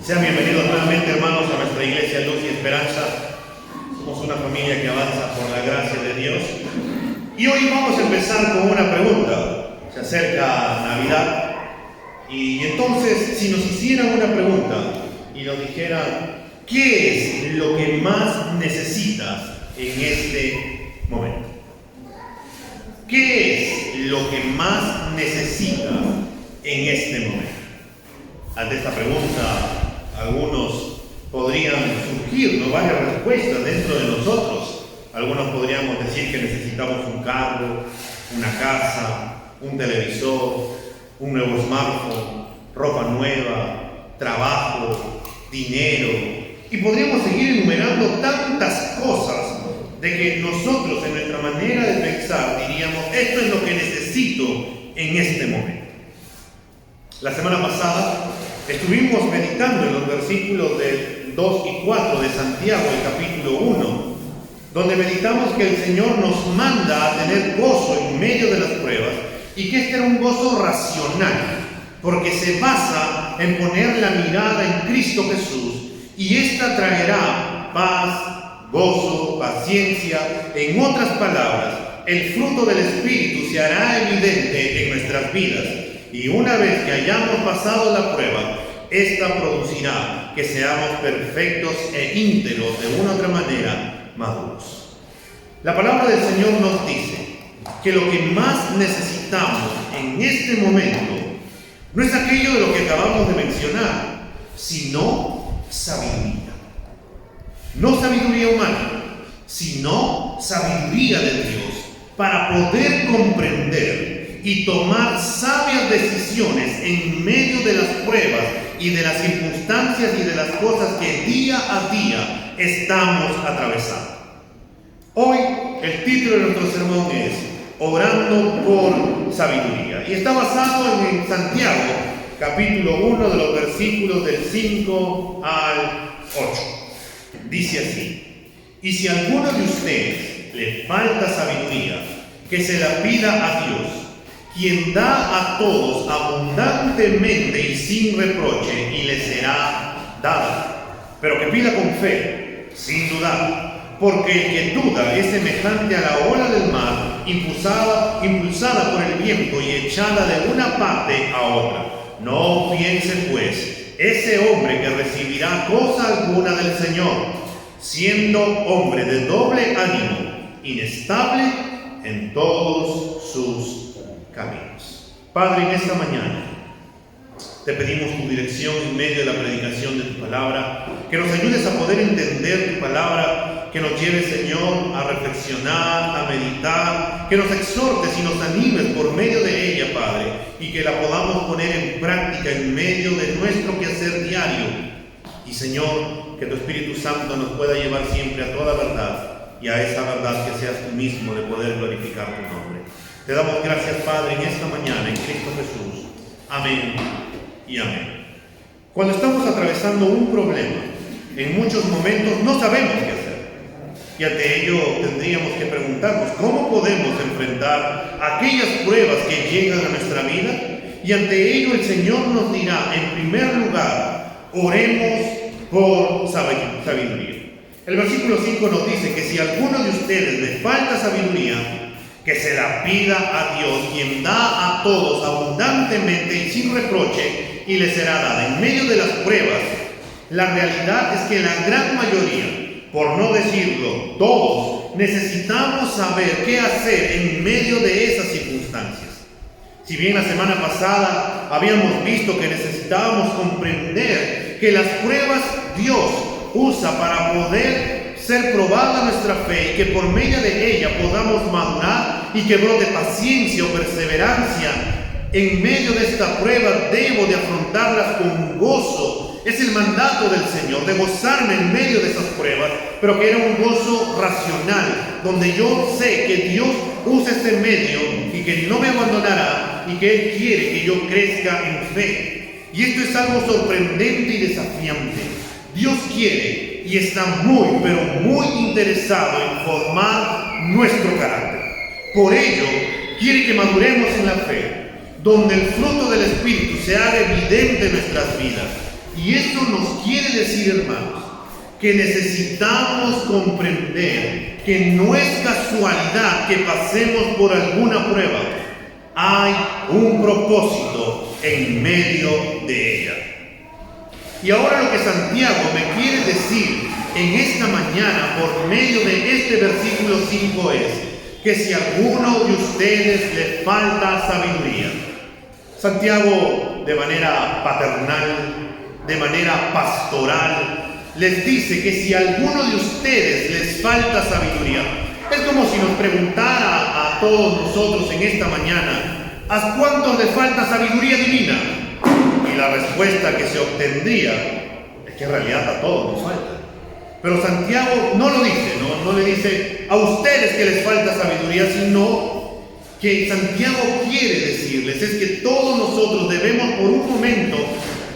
Sean bienvenidos nuevamente, hermanos, a nuestra iglesia Luz y Esperanza. Somos una familia que avanza por la gracia de Dios. Y hoy vamos a empezar con una pregunta. Se acerca Navidad. Y entonces, si nos hicieran una pregunta y nos dijeran, ¿qué es lo que más necesitas en este momento? ¿Qué es lo que más necesitas en este momento? Ante esta pregunta, algunos podrían surgir varias respuestas dentro de nosotros. Algunos podríamos decir que necesitamos un carro, una casa, un televisor, un nuevo smartphone, ropa nueva, trabajo, dinero. Y podríamos seguir enumerando tantas cosas de que nosotros en nuestra manera de pensar diríamos, esto es lo que necesito en este momento. La semana pasada estuvimos meditando en los versículos del 2 y 4 de Santiago, el capítulo 1, donde meditamos que el Señor nos manda a tener gozo en medio de las pruebas y que este era un gozo racional, porque se basa en poner la mirada en Cristo Jesús y esta traerá paz, gozo, paciencia. En otras palabras, el fruto del Espíritu se hará evidente en nuestras vidas. Y una vez que hayamos pasado la prueba, esta producirá que seamos perfectos e íntegros, de una u otra manera, maduros. La palabra del Señor nos dice que lo que más necesitamos en este momento no es aquello de lo que acabamos de mencionar, sino sabiduría. No sabiduría humana, sino sabiduría de Dios, para poder comprender y tomar sabias decisiones en medio de las pruebas y de las circunstancias y de las cosas que día a día estamos atravesando. Hoy el título de nuestro sermón es Orando por Sabiduría y está basado en Santiago, capítulo 1, de los versículos del 5 al 8. Dice así: y si a alguno de ustedes le falta sabiduría, que se la pida a Dios, quien da a todos abundantemente y sin reproche, y le será dada. Pero que pida con fe, sin dudar, porque el que duda es semejante a la ola del mar, impulsada por el viento y echada de una parte a otra. No piense pues ese hombre que recibirá cosa alguna del Señor, siendo hombre de doble ánimo, inestable en todos sus caminos. Padre, en esta mañana te pedimos tu dirección en medio de la predicación de tu palabra, que nos ayudes a poder entender tu palabra, que nos lleve, Señor, a reflexionar, a meditar, que nos exhortes y nos animes por medio de ella, Padre, y que la podamos poner en práctica en medio de nuestro quehacer diario. Y, Señor, que tu Espíritu Santo nos pueda llevar siempre a toda verdad, y a esa verdad que seas tú mismo de poder glorificar tu nombre. Te damos gracias, Padre, en esta mañana, en Cristo Jesús. Amén y amén. Cuando estamos atravesando un problema, en muchos momentos no sabemos qué hacer. Y ante ello tendríamos que preguntarnos, ¿cómo podemos enfrentar aquellas pruebas que llegan a nuestra vida? Y ante ello el Señor nos dirá, en primer lugar, oremos por sabiduría. El versículo 5 nos dice que si a alguno de ustedes le falta sabiduría, que se la pida a Dios, quien da a todos abundantemente y sin reproche, y le será dada. En medio de las pruebas, la realidad es que la gran mayoría, por no decirlo todos, necesitamos saber qué hacer en medio de esas circunstancias. Si bien la semana pasada habíamos visto que necesitábamos comprender que las pruebas Dios usa para poder ser probada nuestra fe y que por medio de ella podamos madurar y que brote paciencia o perseverancia. En medio de esta prueba debo de afrontarlas con gozo. Es el mandato del Señor, de gozarme en medio de esas pruebas, pero que era un gozo racional, donde yo sé que Dios usa este medio y que no me abandonará y que Él quiere que yo crezca en fe. Y esto es algo sorprendente y desafiante. Dios quiere y está muy, pero muy interesado en formar nuestro carácter. Por ello, quiere que maduremos en la fe, donde el fruto del Espíritu se haga evidente en nuestras vidas. Y eso nos quiere decir, hermanos, que necesitamos comprender que no es casualidad que pasemos por alguna prueba. Hay un propósito en medio de ella. Y ahora lo que Santiago me quiere decir en esta mañana por medio de este versículo 5 es que si a alguno de ustedes le falta sabiduría, Santiago de manera paternal, de manera pastoral, les dice que si a alguno de ustedes les falta sabiduría, es como si nos preguntara a todos nosotros en esta mañana, ¿a cuántos les falta sabiduría divina? Y la respuesta que se obtendría es que en realidad a todos nos falta. Pero Santiago no lo dice, no le dice a ustedes que les falta sabiduría, sino que Santiago quiere decirles es que todos nosotros debemos por un momento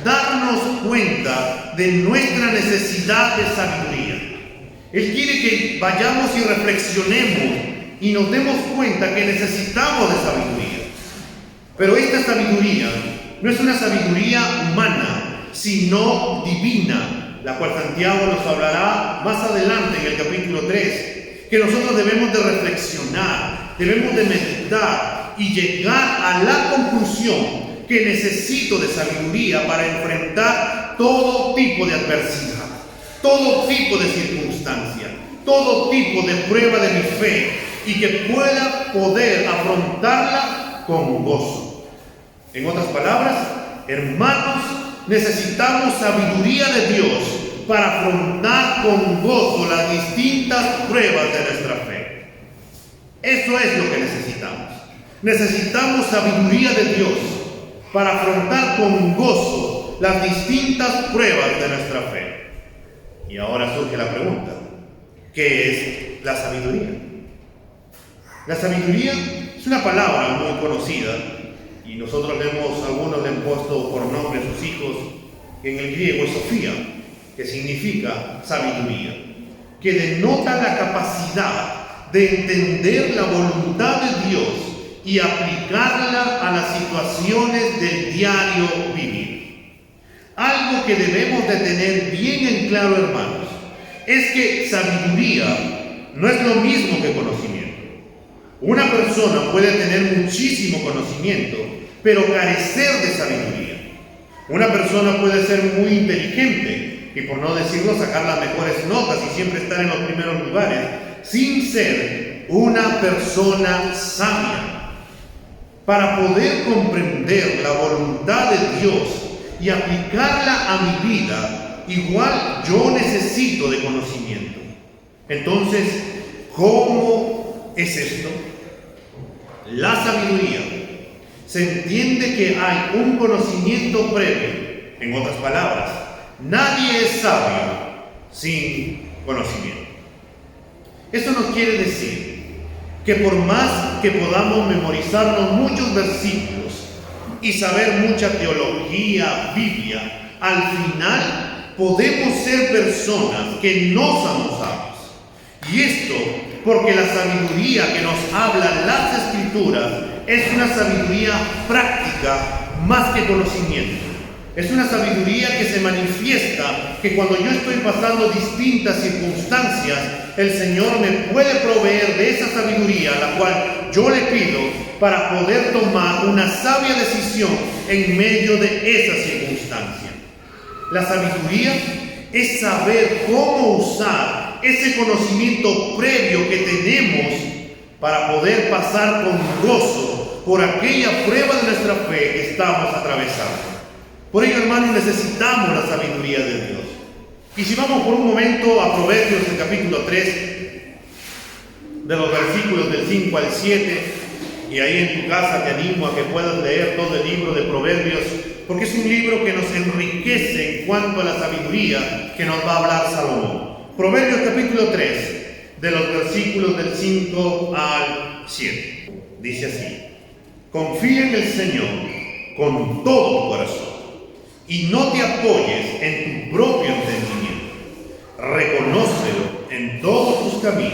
darnos cuenta de nuestra necesidad de sabiduría. Él quiere que vayamos y reflexionemos y nos demos cuenta que necesitamos de sabiduría. Pero esta sabiduría no es una sabiduría humana, sino divina, la cual Santiago nos hablará más adelante en el capítulo 3, que nosotros debemos de reflexionar, debemos de meditar y llegar a la conclusión que necesito de sabiduría para enfrentar todo tipo de adversidad, todo tipo de circunstancia, todo tipo de prueba de mi fe y que pueda poder afrontarla con gozo. En otras palabras, hermanos, necesitamos sabiduría de Dios para afrontar con gozo las distintas pruebas de nuestra fe. Eso es lo que necesitamos. Necesitamos sabiduría de Dios para afrontar con gozo las distintas pruebas de nuestra fe. Y ahora surge la pregunta, ¿qué es la sabiduría? La sabiduría es una palabra muy conocida y nosotros algunos le han puesto por nombre a sus hijos, en el griego es Sofía, que significa sabiduría, que denota la capacidad de entender la voluntad de Dios y aplicarla a las situaciones del diario vivir. Algo que debemos de tener bien en claro, hermanos, es que sabiduría no es lo mismo que conocimiento. Una persona puede tener muchísimo conocimiento, pero carecer de sabiduría. Una persona puede ser muy inteligente y, por no decirlo, sacar las mejores notas y siempre estar en los primeros lugares, sin ser una persona sabia. Para poder comprender la voluntad de Dios y aplicarla a mi vida, igual yo necesito de conocimiento. Entonces, ¿cómo es esto? La sabiduría se entiende que hay un conocimiento previo. En otras palabras, nadie es sabio sin conocimiento. Eso nos quiere decir que por más que podamos memorizarnos muchos versículos y saber mucha teología, Biblia, al final podemos ser personas que no somos sabios. Y esto porque la sabiduría que nos hablan las Escrituras es una sabiduría práctica más que conocimiento. Es una sabiduría que se manifiesta que cuando yo estoy pasando distintas circunstancias, el Señor me puede proveer de esa sabiduría, la cual yo le pido para poder tomar una sabia decisión en medio de esa circunstancia. La sabiduría es saber cómo usar ese conocimiento previo que tenemos para poder pasar con gozo por aquella prueba de nuestra fe que estamos atravesando. Por ello, hermanos, necesitamos la sabiduría de Dios. Y si vamos por un momento a Proverbios, el capítulo 3, de los versículos del 5 al 7, y ahí en tu casa te animo a que puedas leer todo el libro de Proverbios, porque es un libro que nos enriquece en cuanto a la sabiduría que nos va a hablar Salomón. Proverbios capítulo 3, de los versículos del 5 al 7. Dice así: confía en el Señor con todo tu corazón y no te apoyes en tu propio entendimiento. Reconócelo en todos tus caminos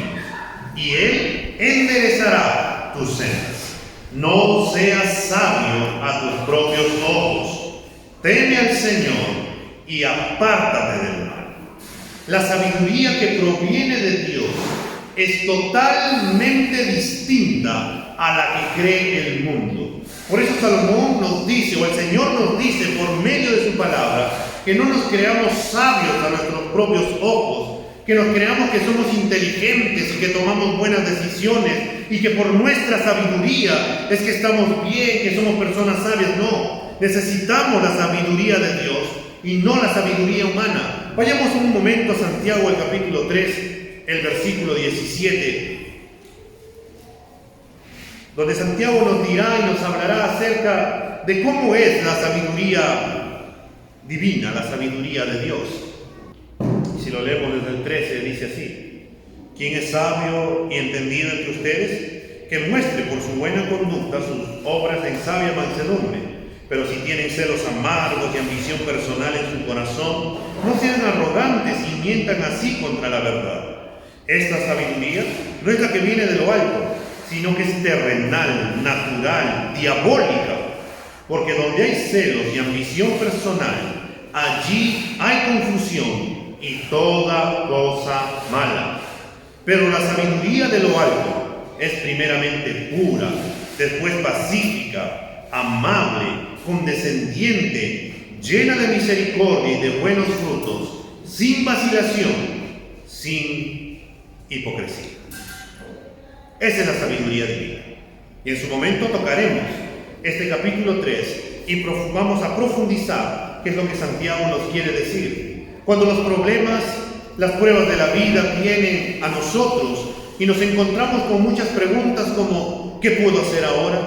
y Él enderezará tus sendas. No seas sabio a tus propios ojos. Teme al Señor y apártate del mal. La sabiduría que proviene de Dios es totalmente distinta a la que cree el mundo. Por eso Salomón nos dice, o el Señor nos dice por medio de su palabra, que no nos creamos sabios a nuestros propios ojos, que nos creamos que somos inteligentes y que tomamos buenas decisiones y que por nuestra sabiduría es que estamos bien, que somos personas sabias. No, necesitamos la sabiduría de Dios y no la sabiduría humana. Vayamos un momento a Santiago, el capítulo 3, el versículo 17, donde Santiago nos dirá y nos hablará acerca de cómo es la sabiduría divina, la sabiduría de Dios. Y si lo leemos desde el 13, dice así: ¿Quién es sabio y entendido entre ustedes? Que muestre por su buena conducta sus obras en sabia mansedumbre. Pero si tienen celos amargos y ambición personal en su corazón, no sean arrogantes y mientan así contra la verdad. Esta sabiduría no es la que viene de lo alto, sino que es terrenal, natural, diabólica. Porque donde hay celos y ambición personal, allí hay confusión y toda cosa mala. Pero la sabiduría de lo alto es primeramente pura, después pacífica, amable, condescendiente, llena de misericordia y de buenos frutos, sin vacilación, sin hipocresía. Esa es la sabiduría divina. Y en su momento tocaremos este capítulo 3 y vamos a profundizar qué es lo que Santiago nos quiere decir. Cuando los problemas, las pruebas de la vida vienen a nosotros y nos encontramos con muchas preguntas como: ¿qué puedo hacer ahora?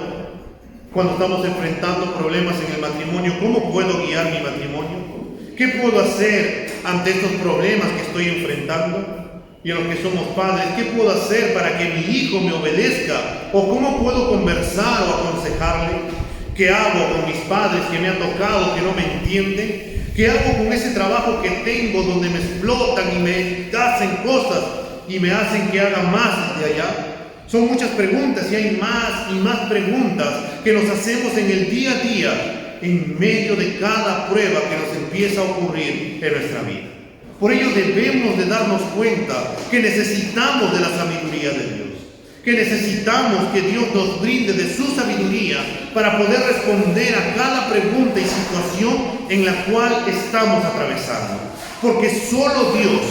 Cuando estamos enfrentando problemas en el matrimonio, ¿cómo puedo guiar mi matrimonio? ¿Qué puedo hacer ante estos problemas que estoy enfrentando? Y a los que somos padres, ¿qué puedo hacer para que mi hijo me obedezca? ¿O cómo puedo conversar o aconsejarle? ¿Qué hago con mis padres que me han tocado, que no me entienden? ¿Qué hago con ese trabajo que tengo donde me explotan y me hacen cosas y me hacen que haga más de allá? Son muchas preguntas y hay más y más preguntas que nos hacemos en el día a día en medio de cada prueba que nos empieza a ocurrir en nuestra vida. Por ello debemos de darnos cuenta que necesitamos de la sabiduría de Dios, que necesitamos que Dios nos brinde de su sabiduría para poder responder a cada pregunta y situación en la cual estamos atravesando. Porque solo Dios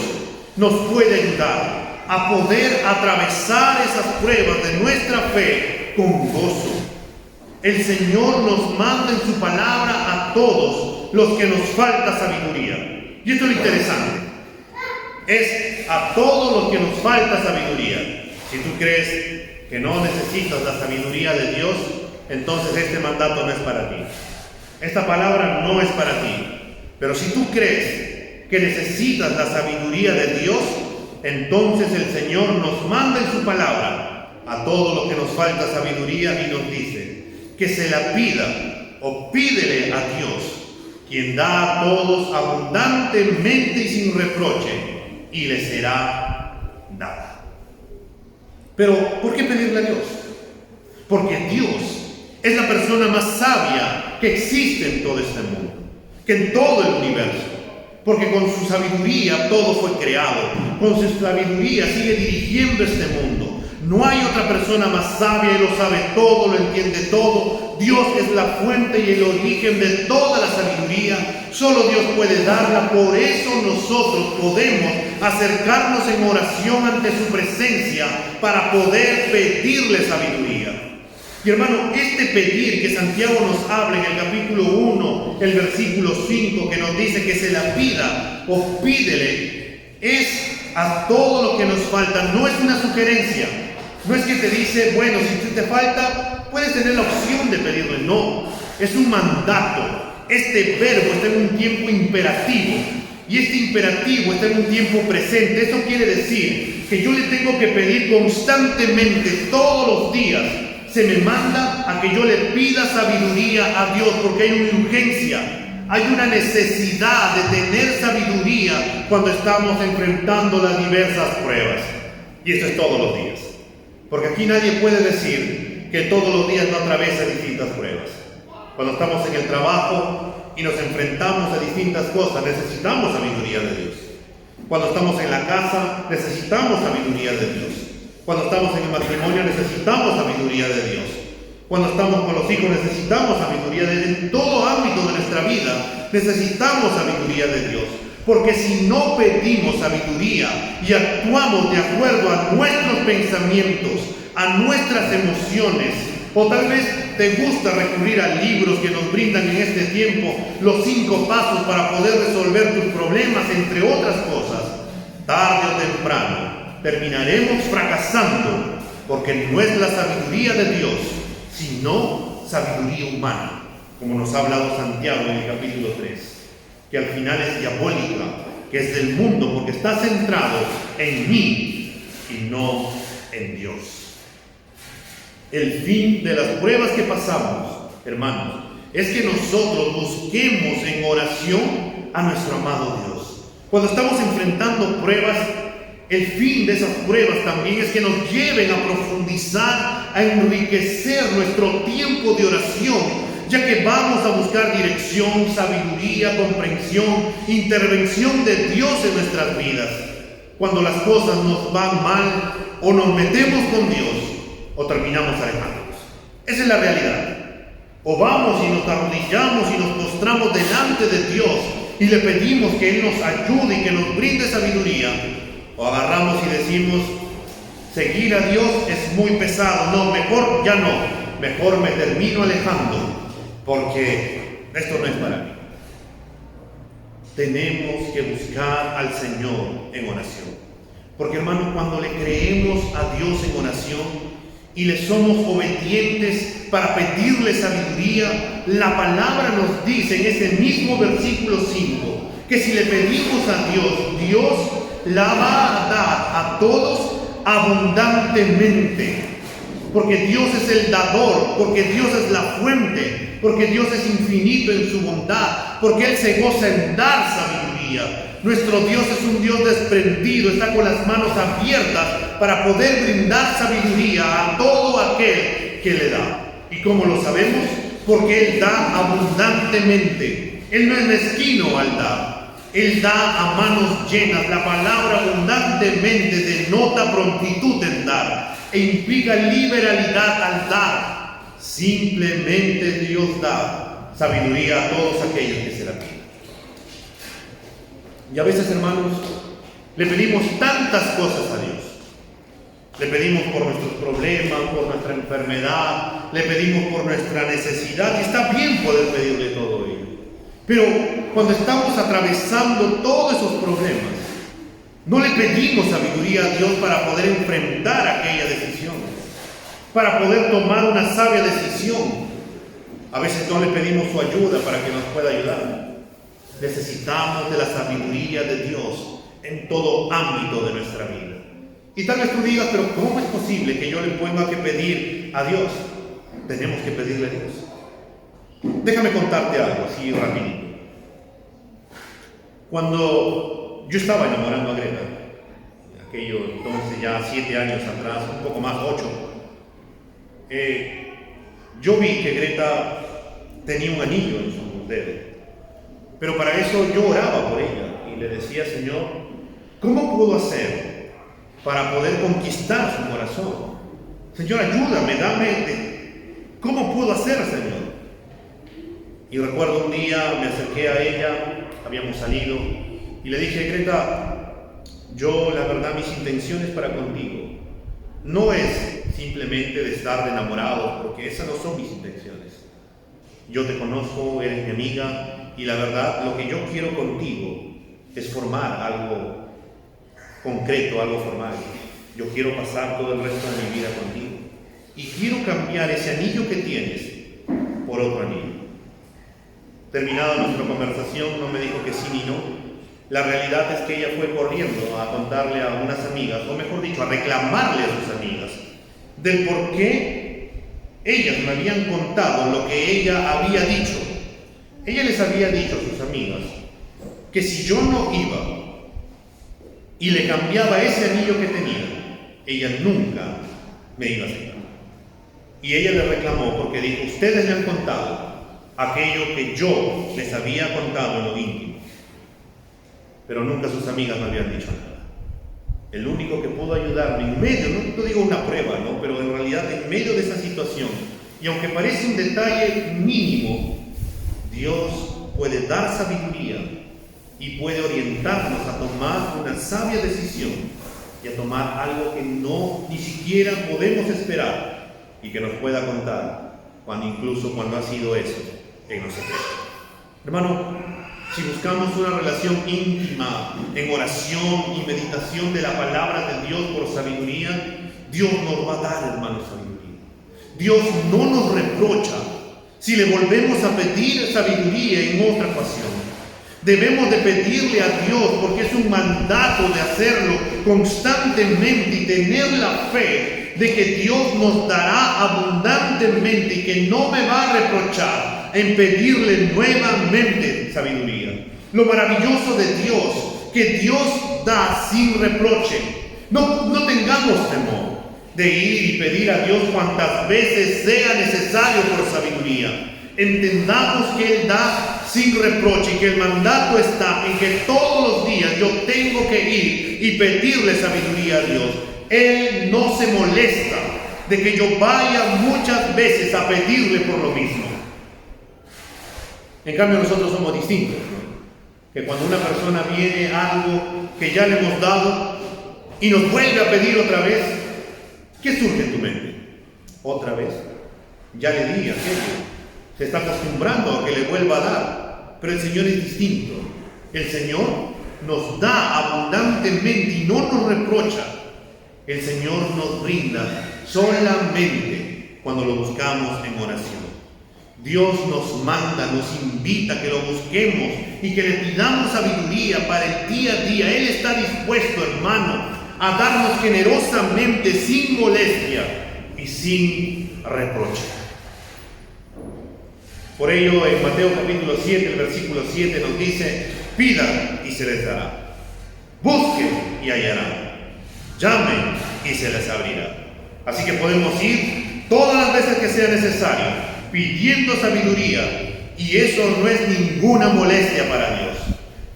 nos puede ayudar a poder atravesar esas pruebas de nuestra fe con gozo. El Señor nos manda en su palabra a todos los que nos falta sabiduría. Y esto es lo interesante, es a todos los que nos falta sabiduría. Si tú crees que no necesitas la sabiduría de Dios, entonces este mandato no es para ti. Esta palabra no es para ti. Pero si tú crees que necesitas la sabiduría de Dios, entonces el Señor nos manda en su palabra a todos los que nos falta sabiduría y nos dice que se la pida o pídele a Dios, quien da a todos abundantemente y sin reproche, y le será dada. Pero, ¿por qué pedirle a Dios? Porque Dios es la persona más sabia que existe en todo este mundo, que en todo el universo. Porque con su sabiduría todo fue creado, con su sabiduría sigue dirigiendo este mundo. No hay otra persona más sabia, Él lo sabe todo, lo entiende todo. Dios es la fuente y el origen de toda la sabiduría. Solo Dios puede darla, por eso nosotros podemos acercarnos en oración ante su presencia para poder pedirle sabiduría. Y hermano, este pedir que Santiago nos habla en el capítulo 1, el versículo 5, que nos dice que se la pida o pídele, es a todo lo que nos falta. No es una sugerencia, no es que te dice, bueno, si te falta, puedes tener la opción de pedirle. No, es un mandato. Este verbo está en un tiempo imperativo, y este imperativo está en un tiempo presente. Eso quiere decir que yo le tengo que pedir constantemente, todos los días. Se me manda a que yo le pida sabiduría a Dios, porque hay una urgencia, hay una necesidad de tener sabiduría cuando estamos enfrentando las diversas pruebas. Y esto es todos los días, porque aquí nadie puede decir que todos los días no atraviesa distintas pruebas. Cuando estamos en el trabajo, y nos enfrentamos a distintas cosas, necesitamos sabiduría de Dios. Cuando estamos en la casa, necesitamos sabiduría de Dios. Cuando estamos en el matrimonio, necesitamos sabiduría de Dios. Cuando estamos con los hijos, necesitamos sabiduría de Dios. En todo ámbito de nuestra vida, necesitamos sabiduría de Dios. Porque si no pedimos sabiduría y actuamos de acuerdo a nuestros pensamientos, a nuestras emociones, o tal vez te gusta recurrir a libros que nos brindan en este tiempo los 5 pasos para poder resolver tus problemas, entre otras cosas, tarde o temprano terminaremos fracasando, porque no es la sabiduría de Dios, sino sabiduría humana, como nos ha hablado Santiago en el capítulo 3, que al final es diabólica, que es del mundo, porque está centrado en mí y no en Dios. El fin de las pruebas que pasamos, hermanos, es que nosotros busquemos en oración a nuestro amado Dios. Cuando estamos enfrentando pruebas, el fin de esas pruebas también es que nos lleven a profundizar, a enriquecer nuestro tiempo de oración, ya que vamos a buscar dirección, sabiduría, comprensión, intervención de Dios en nuestras vidas. Cuando las cosas nos van mal, o nos metemos con Dios, o terminamos alejándonos. Esa es la realidad. O vamos y nos arrodillamos y nos postramos delante de Dios y le pedimos que Él nos ayude y que nos brinde sabiduría, o agarramos y decimos, seguir a Dios es muy pesado, no, mejor ya no, mejor me termino alejando, porque esto no es para mí. Tenemos que buscar al Señor en oración, porque hermanos, cuando le creemos a Dios en oración y le somos obedientes para pedirle sabiduría, la palabra nos dice en ese mismo versículo 5, que si le pedimos a Dios, Dios la va a dar a todos abundantemente, porque Dios es el dador, porque Dios es la fuente, porque Dios es infinito en su bondad, porque Él se goza en dar sabiduría. Nuestro Dios es un Dios desprendido, está con las manos abiertas para poder brindar sabiduría a todo aquel que le da. ¿Y cómo lo sabemos? Porque Él da abundantemente. Él no es mezquino al dar. Él da a manos llenas. La palabra abundantemente denota prontitud en dar e implica liberalidad al dar. Simplemente Dios da sabiduría a todos aquellos que se la piden. Y a veces, hermanos, le pedimos tantas cosas a Dios. Le pedimos por nuestros problemas, por nuestra enfermedad, le pedimos por nuestra necesidad, y está bien poder pedirle todo ello. Pero cuando estamos atravesando todos esos problemas, no le pedimos sabiduría a Dios para poder enfrentar aquella decisión, para poder tomar una sabia decisión. A veces no le pedimos su ayuda para que nos pueda ayudar. Necesitamos de la sabiduría de Dios en todo ámbito de nuestra vida. Y tal vez tú digas, pero ¿cómo es posible que yo le tenga que pedir a Dios? Tenemos que pedirle a Dios. Déjame contarte algo así rapidito. Cuando yo estaba enamorando a Greta, aquello entonces ya 7 años atrás, un poco más, 8, yo vi que Greta tenía un anillo en su dedo. Pero para eso yo oraba por ella y le decía, Señor, ¿cómo puedo hacer para poder conquistar su corazón? Señor, ayúdame, ¿cómo puedo hacer, Señor? Y recuerdo un día me acerqué a ella, habíamos salido, y le dije, Greta, yo la verdad mis intenciones para contigo no es simplemente de estar enamorados, porque esas no son mis intenciones. Yo te conozco, eres mi amiga, y la verdad, lo que yo quiero contigo es formar algo concreto, algo formal. Yo quiero pasar todo el resto de mi vida contigo. Y quiero cambiar ese anillo que tienes por otro anillo. Terminada nuestra conversación, no me dijo que sí ni no. La realidad es que ella fue corriendo a contarle a unas amigas, o mejor dicho, a reclamarle a sus amigas, del por qué ellas me habían contado lo que ella había dicho. Ella les había dicho a sus amigas que si yo no iba y le cambiaba ese anillo que tenía, ella nunca me iba a aceptar. Y ella le reclamó porque dijo, ustedes me han contado aquello que yo les había contado en lo íntimo. Pero nunca sus amigas me habían dicho nada. El único que pudo ayudarme en medio, no digo una prueba, ¿no? Pero en realidad en medio de esa situación, y aunque parece un detalle mínimo, Dios puede dar sabiduría y puede orientarnos a tomar una sabia decisión y a tomar algo que ni siquiera podemos esperar y que nos pueda contar, incluso cuando ha sido eso en los secretos. Hermano, si buscamos una relación íntima en oración y meditación de la palabra de Dios por sabiduría, Dios nos va a dar, hermano, sabiduría. Dios no nos reprocha si le volvemos a pedir sabiduría en otra ocasión. Debemos de pedirle a Dios porque es un mandato de hacerlo constantemente y tener la fe de que Dios nos dará abundantemente y que no me va a reprochar en pedirle nuevamente sabiduría. Lo maravilloso de Dios, que Dios da sin reproche. No tengamos temor de ir y pedir a Dios cuantas veces sea necesario por sabiduría. Entendamos que Él da sin reproche y que el mandato está en que todos los días yo tengo que ir y pedirle sabiduría a Dios. Él no se molesta de que yo vaya muchas veces a pedirle por lo mismo. En cambio nosotros somos distintos, ¿no? Que cuando una persona viene algo que ya le hemos dado y nos vuelve a pedir otra vez, ¿qué surge en tu mente? ¿Otra vez? Ya le di aquello. Se está acostumbrando a que le vuelva a dar. Pero el Señor es distinto. El Señor nos da abundantemente y no nos reprocha. El Señor nos brinda solamente cuando lo buscamos en oración. Dios nos manda, nos invita a que lo busquemos y que le pidamos sabiduría para el día a día. Él está dispuesto, hermano, a darnos generosamente, sin molestia y sin reproche. Por ello, en Mateo capítulo 7, el versículo 7 nos dice: pidan y se les dará, busquen y hallarán, llamen y se les abrirá. Así que podemos ir todas las veces que sea necesario pidiendo sabiduría, y eso no es ninguna molestia para Dios.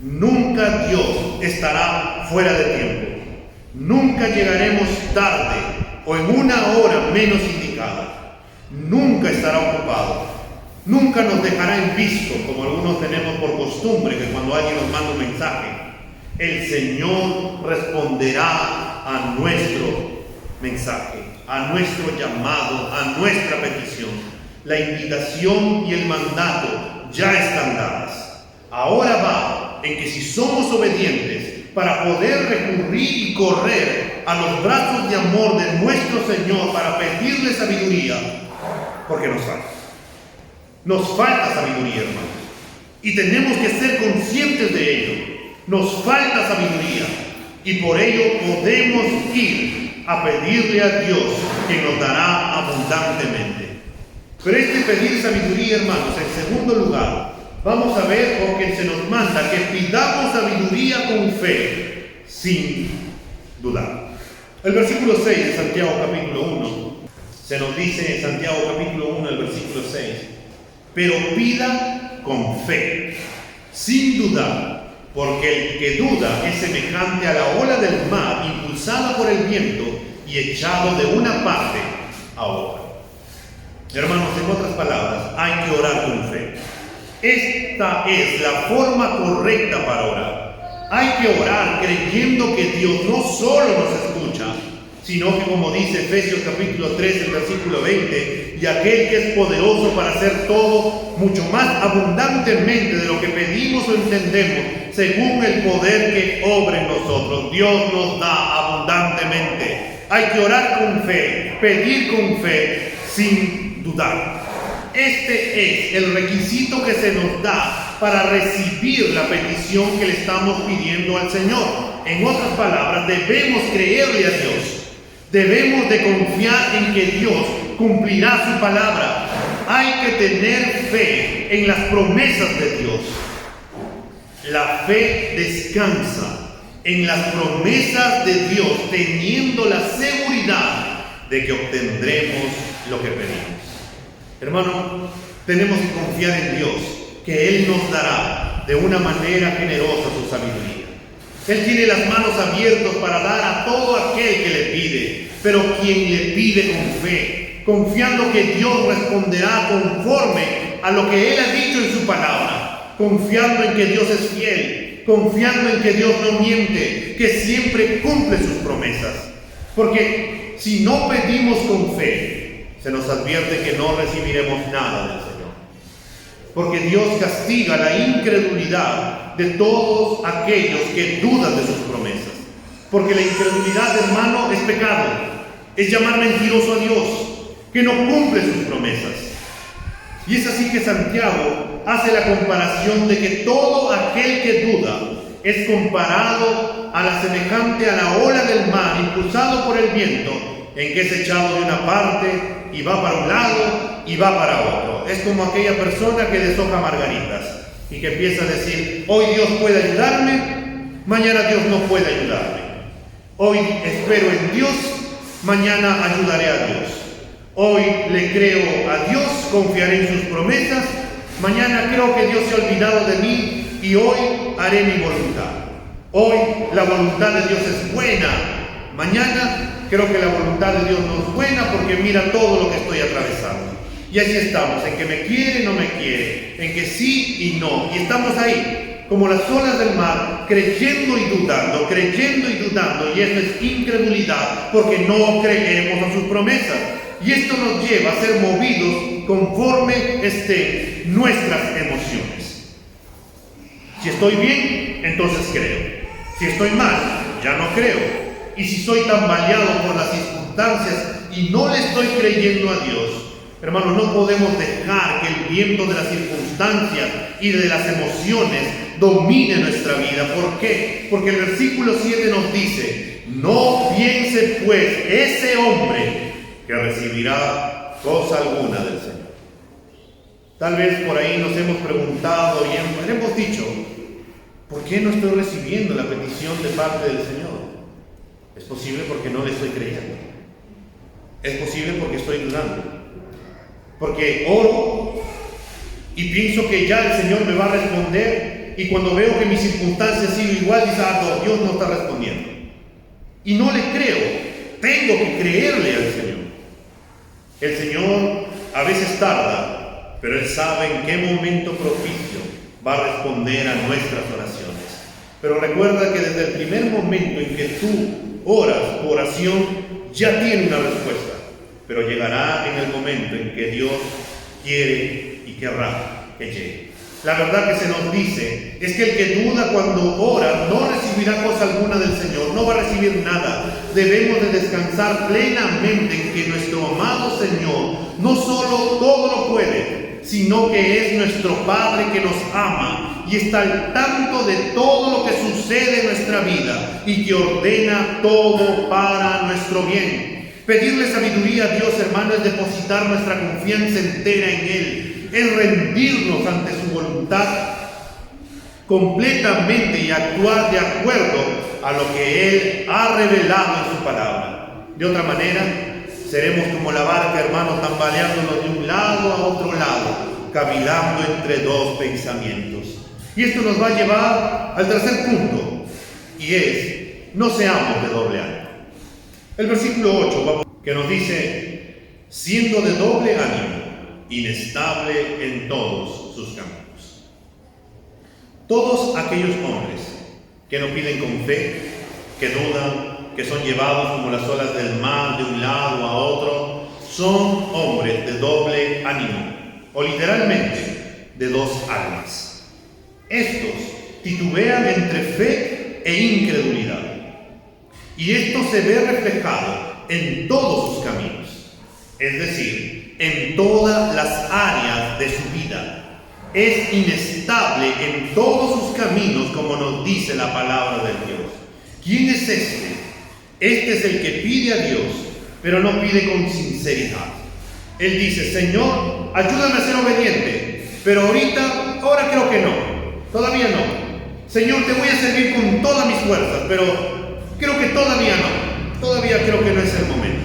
Nunca Dios estará fuera de tiempo. Nunca llegaremos tarde o en una hora menos indicada. Nunca estará ocupado. Nunca nos dejará en visto, como algunos tenemos por costumbre, que cuando alguien nos manda un mensaje, el Señor responderá a nuestro mensaje, a nuestro llamado, a nuestra petición. La invitación y el mandato ya están dadas. Ahora va en que si somos obedientes para poder recurrir y correr a los brazos de amor de nuestro Señor para pedirle sabiduría, porque nos falta. Nos falta sabiduría, hermanos. Y tenemos que ser conscientes de ello. Nos falta sabiduría. Y por ello podemos ir a pedirle a Dios, que nos dará abundantemente. Pero pedir sabiduría, hermanos, en segundo lugar, vamos a ver porque se nos manda que pidamos sabiduría con fe, sin dudar. El versículo 6 de Santiago capítulo 1, se nos dice en Santiago capítulo 1, el versículo 6, pero pida con fe, sin dudar, porque el que duda es semejante a la ola del mar, impulsada por el viento y echado de una parte a otra. Hermanos, en otras palabras, hay que orar con fe. Esta es la forma correcta para orar. Hay que orar creyendo que Dios no solo nos escucha, sino que, como dice Efesios capítulo 3, el versículo 20, y aquel que es poderoso para hacer todo mucho más abundantemente de lo que pedimos o entendemos, según el poder que obra en nosotros. Dios nos da abundantemente. Hay que orar con fe, pedir con fe, sin dudar. Este es el requisito que se nos da para recibir la petición que le estamos pidiendo al Señor. En otras palabras, debemos creerle a Dios. Debemos de confiar en que Dios cumplirá su palabra. Hay que tener fe en las promesas de Dios. La fe descansa en las promesas de Dios, teniendo la seguridad de que obtendremos lo que pedimos. Hermano, Tenemos que confiar en Dios, que Él nos dará de una manera generosa su sabiduría. Él tiene las manos abiertas para dar a todo aquel que le pide, pero quien le pide con fe, confiando que Dios responderá conforme a lo que Él ha dicho en su palabra, confiando en que Dios es fiel, confiando en que Dios no miente, que siempre cumple sus promesas. Porque si no pedimos con fe, se nos advierte que no recibiremos nada del Señor. Porque Dios castiga la incredulidad de todos aquellos que dudan de sus promesas. Porque la incredulidad, hermano, es pecado. Es llamar mentiroso a Dios, que no cumple sus promesas. Y es así que Santiago hace la comparación de que todo aquel que duda es comparado a la semejante a la ola del mar impulsado por el viento, en que es echado de una parte y va para un lado y va para otro. Es como aquella persona que deshoja margaritas y que empieza a decir: hoy Dios puede ayudarme, mañana Dios no puede ayudarme. Hoy espero en Dios, mañana ayudaré a Dios. Hoy le creo a Dios, confiaré en sus promesas, mañana creo que Dios se ha olvidado de mí y hoy haré mi voluntad. Hoy la voluntad de Dios es buena, mañana creo que la voluntad de Dios no es buena porque mira todo lo que estoy atravesando. Y así estamos, en que me quiere, no me quiere, en que sí y no. Y estamos ahí, como las olas del mar, creyendo y dudando, y eso es incredulidad, porque no creemos a sus promesas. Y esto nos lleva a ser movidos conforme estén nuestras emociones. Si estoy bien, entonces creo. Si estoy mal, ya no creo. Y si soy tambaleado por las circunstancias y no le estoy creyendo a Dios, hermanos, no podemos dejar que el viento de las circunstancias y de las emociones domine nuestra vida. ¿Por qué? Porque el versículo 7 nos dice: no piense pues ese hombre que recibirá cosa alguna del Señor. Tal vez por ahí nos hemos preguntado y hemos dicho: ¿por qué no estoy recibiendo la petición de parte del Señor? Es posible porque no le estoy creyendo. Es posible porque estoy dudando. Porque oro y pienso que ya el Señor me va a responder, y cuando veo que mis circunstancias siguen igual, dice: no, Dios no está respondiendo. Y no le creo. Tengo que creerle al Señor. El Señor a veces tarda, pero Él sabe en qué momento propicio va a responder a nuestras oraciones. Pero recuerda que desde el primer momento en que tú oras, tu oración ya tiene una respuesta. Pero llegará en el momento en que Dios quiere y querrá que llegue. La verdad que se nos dice es que el que duda cuando ora no recibirá cosa alguna del Señor, no va a recibir nada. Debemos de descansar plenamente en que nuestro amado Señor no solo todo lo puede, sino que es nuestro Padre que nos ama y está al tanto de todo lo que sucede en nuestra vida y que ordena todo para nuestro bien. Pedirle sabiduría a Dios, hermano, es depositar nuestra confianza entera en Él, es rendirnos ante su voluntad completamente y actuar de acuerdo a lo que Él ha revelado en su palabra. De otra manera, seremos como la barca, hermano, tambaleándonos de un lado a otro lado, cavilando entre dos pensamientos. Y esto nos va a llevar al tercer punto, y es: no seamos de doble ánimo. El versículo 8, que nos dice: siendo de doble ánimo, inestable en todos sus caminos. Todos aquellos hombres que no piden con fe, que dudan, que son llevados como las olas del mar de un lado a otro, son hombres de doble ánimo, o literalmente de dos almas. Estos titubean entre fe e incredulidad. Y esto se ve reflejado en todos sus caminos, es decir, en todas las áreas de su vida. Es inestable en todos sus caminos, como nos dice la palabra de Dios. ¿Quién es este? Este es el que pide a Dios, pero no pide con sinceridad. Él dice: Señor, ayúdame a ser obediente, pero ahora creo que no, todavía no. Señor, te voy a servir con todas mis fuerzas, pero creo que todavía no. Todavía creo que no es el momento.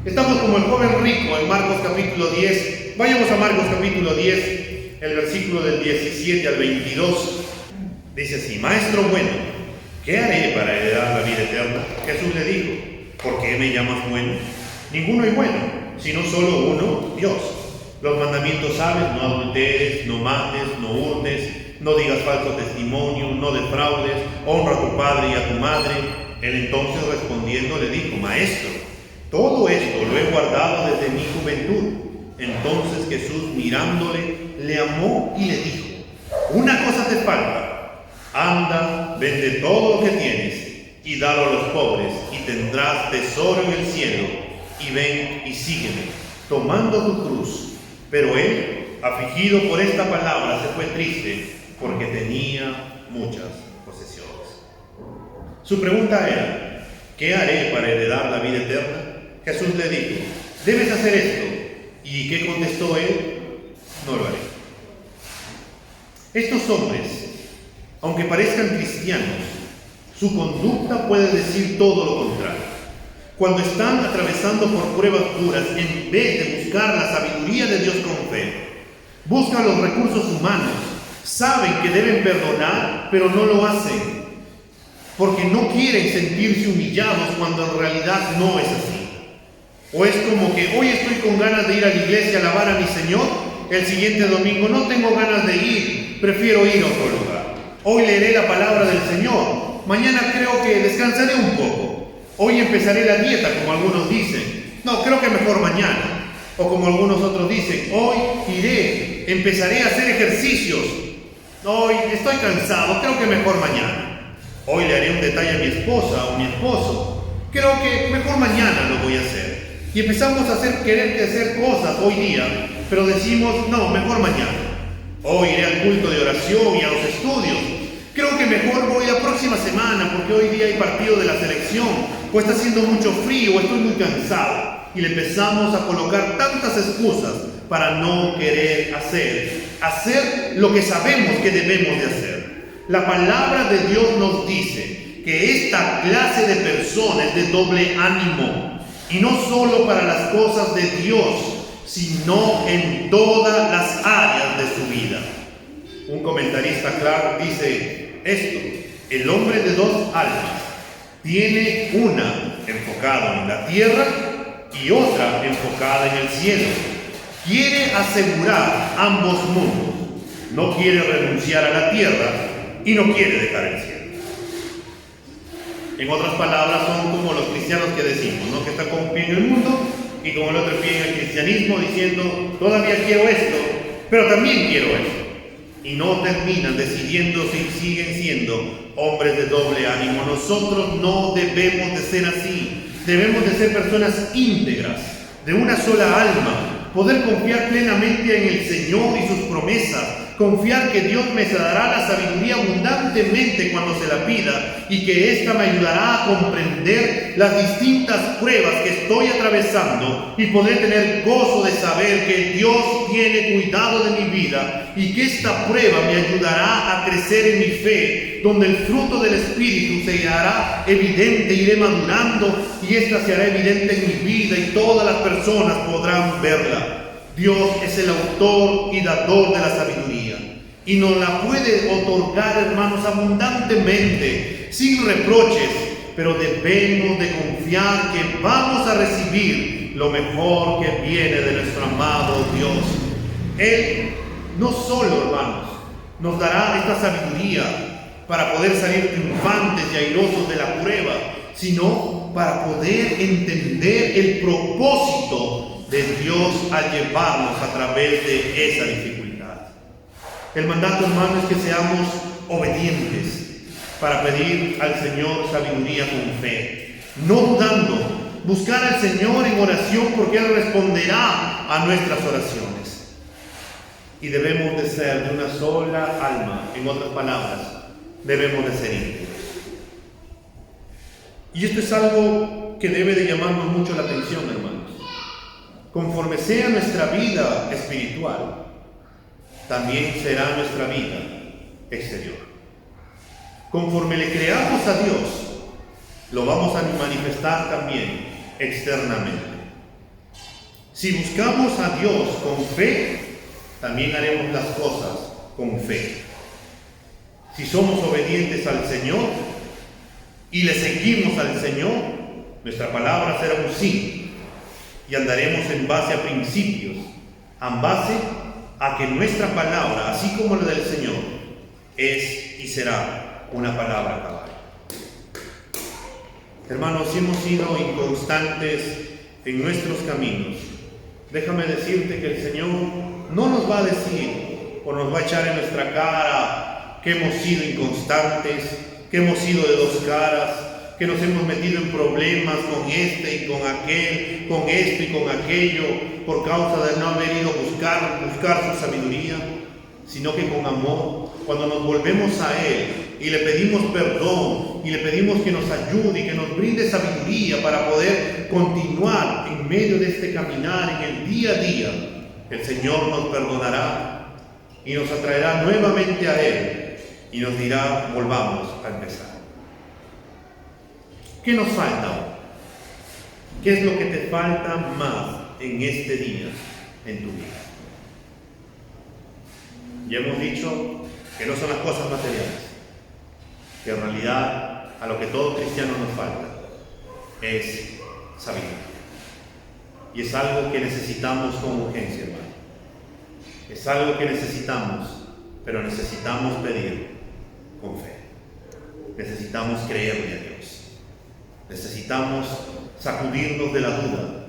Estamos como el joven rico en Marcos capítulo 10, Vayamos a Marcos capítulo 10, el versículo del 17 al 22. Dice así: Maestro bueno, ¿qué haré para heredar la vida eterna? Jesús le dijo: ¿por qué me llamas bueno? Ninguno es bueno, sino solo uno, Dios. Los mandamientos sabes: no adulteres, no mates, no hurtes, no digas falso testimonio, no defraudes, honra a tu padre y a tu madre. Él entonces respondiendo le dijo: Maestro, todo esto lo he guardado desde mi juventud. Entonces Jesús, mirándole, le amó y le dijo: una cosa te falta. Anda, vende todo lo que tienes y dalo a los pobres, y tendrás tesoro en el cielo. Y ven y sígueme, tomando tu cruz. Pero él, afligido por esta palabra, se fue triste, porque tenía muchas posesiones. Su pregunta era: ¿qué haré para heredar la vida eterna? Jesús le dijo: debes hacer esto. ¿Y qué contestó él? No lo haré. Estos hombres, aunque parezcan cristianos, su conducta puede decir todo lo contrario. Cuando están atravesando por pruebas duras, en vez de buscar la sabiduría de Dios con fe, buscan los recursos humanos, saben que deben perdonar, pero no lo hacen, porque no quieren sentirse humillados cuando en realidad no es así. O es como que hoy estoy con ganas de ir a la iglesia a alabar a mi Señor, el siguiente domingo no tengo ganas de ir, prefiero ir a otro lugar. Hoy leeré la palabra del Señor, mañana creo que descansaré un poco. Hoy empezaré la dieta, como algunos dicen. No, creo que mejor mañana. O como algunos otros dicen: hoy empezaré a hacer ejercicios. Hoy estoy cansado, creo que mejor mañana. Hoy le haré un detalle a mi esposa o mi esposo. Creo que mejor mañana lo voy a hacer. Y empezamos a querer hacer cosas hoy día, pero decimos: no, mejor mañana. Hoy iré al culto de oración y a los estudios. Creo que mejor voy la próxima semana, porque hoy día hay partido de la selección, o está haciendo mucho frío, o estoy muy cansado. Y le empezamos a colocar tantas excusas para no querer hacer lo que sabemos que debemos de hacer. La palabra de Dios nos dice que esta clase de personas es de doble ánimo. Y no solo para las cosas de Dios, sino en todas las áreas de su vida. Un comentarista claro dice esto: el hombre de dos almas tiene una enfocada en la tierra y otra enfocada en el cielo. Quiere asegurar ambos mundos. No quiere renunciar a la tierra y no quiere dejar el cielo. En otras palabras, son como los cristianos que decimos, ¿no? Que están con un pie en el mundo y con el otro pie en el cristianismo, diciendo: todavía quiero esto, pero también quiero esto. Y no terminan decidiendo si siguen siendo hombres de doble ánimo. Nosotros no debemos de ser así. Debemos de ser personas íntegras, de una sola alma, poder confiar plenamente en el Señor y sus promesas, confiar que Dios me dará la sabiduría abundantemente cuando se la pida, y que ésta me ayudará a comprender las distintas pruebas que estoy atravesando, y poder tener gozo de saber que Dios tiene cuidado de mi vida, y que esta prueba me ayudará a crecer en mi fe, donde el fruto del Espíritu se hará evidente, iré madurando, y esta se hará evidente en mi vida, y todas las personas podrán verla. Dios es el autor y dador de la sabiduría, y nos la puede otorgar, hermanos, abundantemente, sin reproches, pero debemos de confiar que vamos a recibir lo mejor que viene de nuestro amado Dios. Él no solo, hermanos, nos dará esta sabiduría para poder salir triunfantes y airosos de la prueba, sino para poder entender el propósito de Dios al llevarnos a través de esa dificultad. El mandato, hermano, es que seamos obedientes para pedir al Señor sabiduría con fe, no dudando, buscar al Señor en oración, porque Él responderá a nuestras oraciones. Y debemos de ser de una sola alma, en otras palabras, debemos de ser íntegros. Y esto es algo que debe de llamarnos mucho la atención, hermanos. Conforme sea nuestra vida espiritual, también será nuestra vida exterior. Conforme le creamos a Dios, lo vamos a manifestar también externamente. Si buscamos a Dios con fe, también haremos las cosas con fe. Si somos obedientes al Señor y le seguimos al Señor, nuestra palabra será un sí, y andaremos en base a principios, en base a que nuestra palabra, así como la del Señor, es y será una palabra cabal. Hermanos, si hemos sido inconstantes en nuestros caminos, déjame decirte que el Señor no nos va a decir o nos va a echar en nuestra cara que hemos sido inconstantes, que hemos sido de dos caras, que nos hemos metido en problemas con este y con aquel, con esto y con aquello, por causa de no haber ido a buscar su sabiduría, sino que con amor, cuando nos volvemos a Él y le pedimos perdón y le pedimos que nos ayude y que nos brinde sabiduría para poder continuar en medio de este caminar en el día a día, el Señor nos perdonará y nos atraerá nuevamente a Él y nos dirá: volvamos a empezar. ¿Qué nos falta hoy? ¿Qué es lo que te falta más en este día, en tu vida? Ya hemos dicho que no son las cosas materiales, que en realidad a lo que todo cristiano nos falta es sabiduría. Y es algo que necesitamos con urgencia, hermano. Es algo que necesitamos, pero necesitamos pedir con fe. Necesitamos creerle a Dios. Necesitamos sacudirnos de la duda,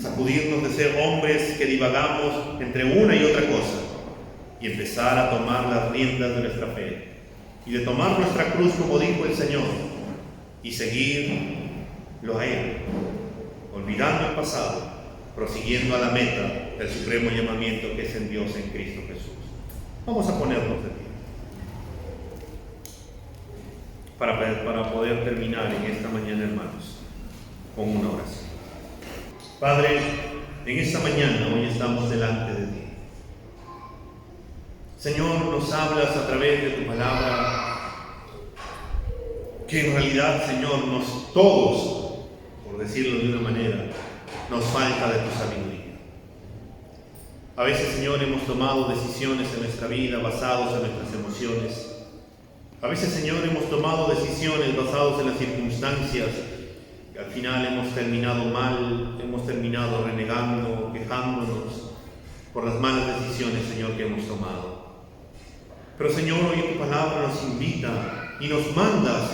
sacudirnos de ser hombres que divagamos entre una y otra cosa y empezar a tomar las riendas de nuestra fe y de tomar nuestra cruz, como dijo el Señor, y seguirlo a Él, olvidando el pasado, prosiguiendo a la meta del supremo llamamiento que es en Dios en Cristo Jesús. Vamos a ponernos de pie para poder terminar en esta mañana, hermanos, con una oración. Padre, en esta mañana hoy estamos delante de ti. Señor, nos hablas a través de tu palabra, que en realidad, Señor, todos, por decirlo de una manera, nos falta de tu sabiduría. A veces, Señor, hemos tomado decisiones en nuestra vida basados en nuestras emociones. A veces, Señor, hemos tomado decisiones basadas en las circunstancias y al final hemos terminado mal, hemos terminado renegando, quejándonos por las malas decisiones, Señor, que hemos tomado. Pero, Señor, hoy tu palabra nos invita y nos mandas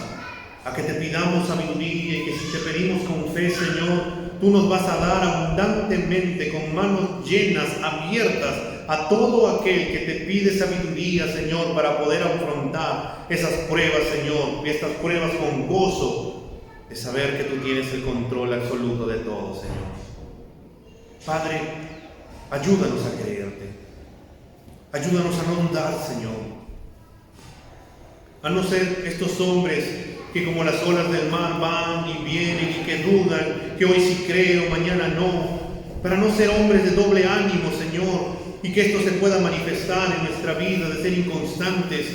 a que te pidamos sabiduría y que si te pedimos con fe, Señor, tú nos vas a dar abundantemente, con manos llenas, abiertas, a todo aquel que te pide sabiduría, Señor, para poder afrontar esas pruebas, Señor, y estas pruebas con gozo de saber que tú tienes el control absoluto de todo, Señor. Padre, ayúdanos a creerte. Ayúdanos a no dudar, Señor. A no ser estos hombres que como las olas del mar van y vienen y que dudan, que hoy sí creo, mañana no. Para no ser hombres de doble ánimo, Señor, y que esto se pueda manifestar en nuestra vida, de ser inconstantes,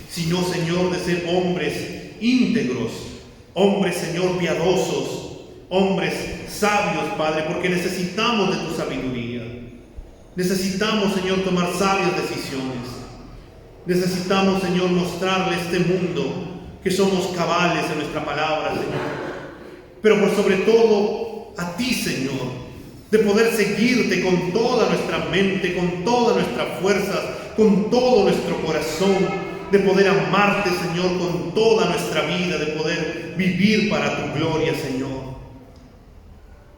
sino, Señor, de ser hombres íntegros, hombres, Señor, piadosos, hombres sabios, Padre, porque necesitamos de tu sabiduría. Necesitamos, Señor, tomar sabias decisiones. Necesitamos, Señor, mostrarle a este mundo que somos cabales en nuestra palabra, Señor. Pero por sobre todo, a ti, Señor, de poder seguirte con toda nuestra mente, con toda nuestra fuerza, con todo nuestro corazón, de poder amarte, Señor, con toda nuestra vida, de poder vivir para tu gloria, Señor,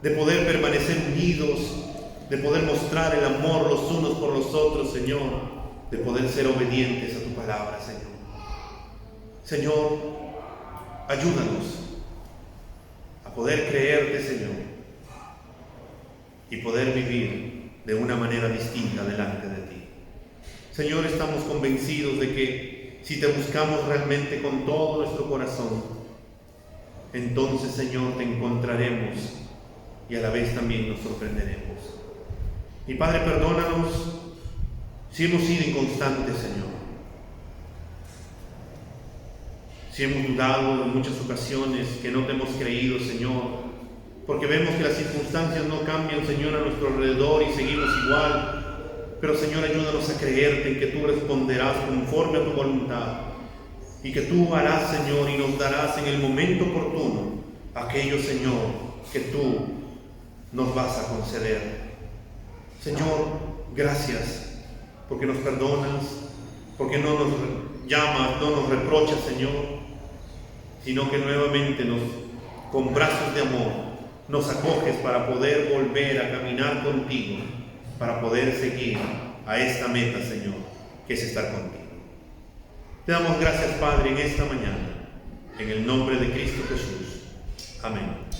de poder permanecer unidos, de poder mostrar el amor los unos por los otros, Señor, de poder ser obedientes a tu palabra, Señor. Señor, ayúdanos a poder creerte, Señor, y poder vivir de una manera distinta delante de ti. Señor, estamos convencidos de que si te buscamos realmente con todo nuestro corazón, entonces, Señor, te encontraremos y a la vez también nos sorprenderemos. Y Padre, perdónanos si hemos sido inconstantes, Señor. Si hemos dudado en muchas ocasiones, que no te hemos creído, Señor, porque vemos que las circunstancias no cambian, Señor, a nuestro alrededor y seguimos igual. Pero, Señor, ayúdanos a creerte en que tú responderás conforme a tu voluntad y que tú harás, Señor, y nos darás en el momento oportuno aquello, Señor, que tú nos vas a conceder. Señor, gracias porque nos perdonas, porque no nos llamas, no nos reprochas, Señor, sino que nuevamente con brazos de amor nos acoges para poder volver a caminar contigo, para poder seguir a esta meta, Señor, que es estar contigo. Te damos gracias, Padre, en esta mañana, en el nombre de Cristo Jesús. Amén.